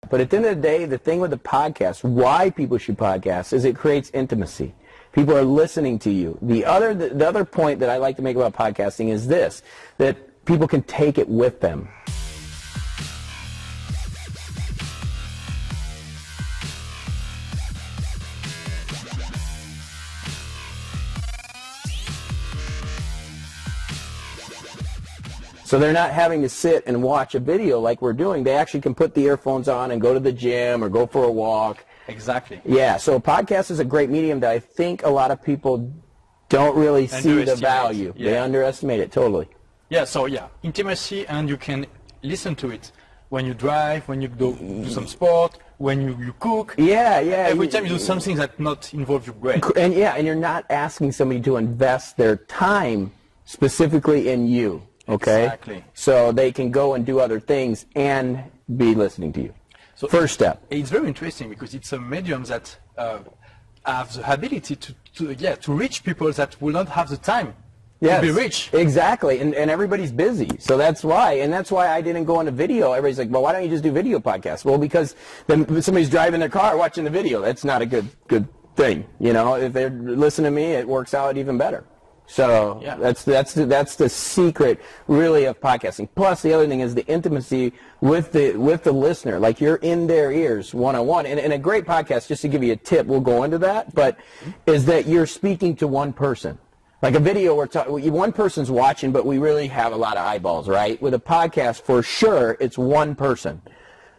But at the end of the day, the thing with the podcast, why people should podcast, is it creates intimacy. People are listening to you. The other point that I like to make about podcasting is this, that people can take it with them. So they're not having to sit and watch a video like we're doing. They actually can put the earphones on and go to the gym or go for a walk. Exactly. Yeah, so a podcast is a great medium that I think a lot of people don't really see the value. Yeah. They underestimate it totally. Yeah, so yeah, intimacy, and you can listen to it when you drive, when you do some sport, when you cook. Yeah, yeah. Every time you do something that not involve your brain. And yeah, and you're not asking somebody to invest their time specifically in you. Okay? Exactly. So they can go and do other things and be listening to you. So first step. It's very interesting because it's a medium that have the ability to reach people that will not have the time to be rich. Exactly. And everybody's busy. So that's why. And that's why I didn't go into video. Everybody's like, well, why don't you just do video podcasts? Well, because then somebody's driving their car watching the video. That's not a good thing. You know, if they're listening to me, it works out even better. So yeah. that's the secret really of podcasting. Plus the other thing is the intimacy with the listener. Like you're in their ears one-on-one. And a great podcast, just to give you a tip, we'll go into that, but is that you're speaking to one person. Like a video, one person's watching, but we really have a lot of eyeballs, right? With a podcast, for sure, it's one person.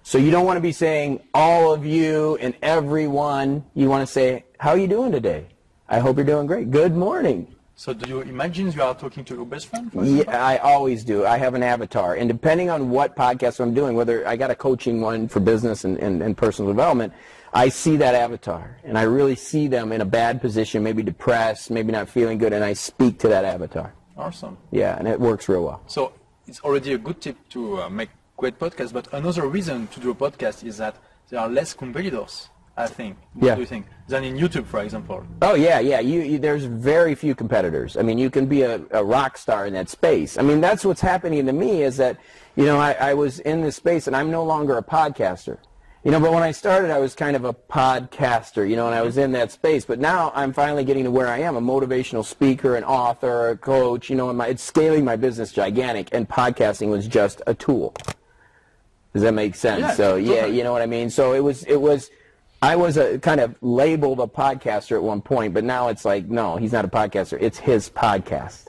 So you don't want to be saying all of you and everyone. You want to say, how are you doing today? I hope you're doing great. Good morning. So do you imagine you are talking to your best friend? Yeah, I always do. I have an avatar. And depending on what podcast I'm doing, whether I got a coaching one for business and personal development, I see that avatar. And I really see them in a bad position, maybe depressed, maybe not feeling good, and I speak to that avatar. Awesome. Yeah, and it works real well. So it's already a good tip to make great podcasts, but another reason to do a podcast is that there are less competitors, I think. What do you think? Than in YouTube, for example. Oh, yeah, yeah. There's very few competitors. I mean, you can be a rock star in that space. I mean, that's what's happening to me is that, you know, I was in this space, and I'm no longer a podcaster. You know, but when I started, I was kind of a podcaster, you know, and I was in that space. But now I'm finally getting to where I am, a motivational speaker, an author, a coach, you know, and it's scaling my business gigantic, and podcasting was just a tool. Does that make sense? Yeah, so, totally. yeah, you know what I mean? So I was kind of labeled a podcaster at one point, but now it's like, no, he's not a podcaster. It's his podcast.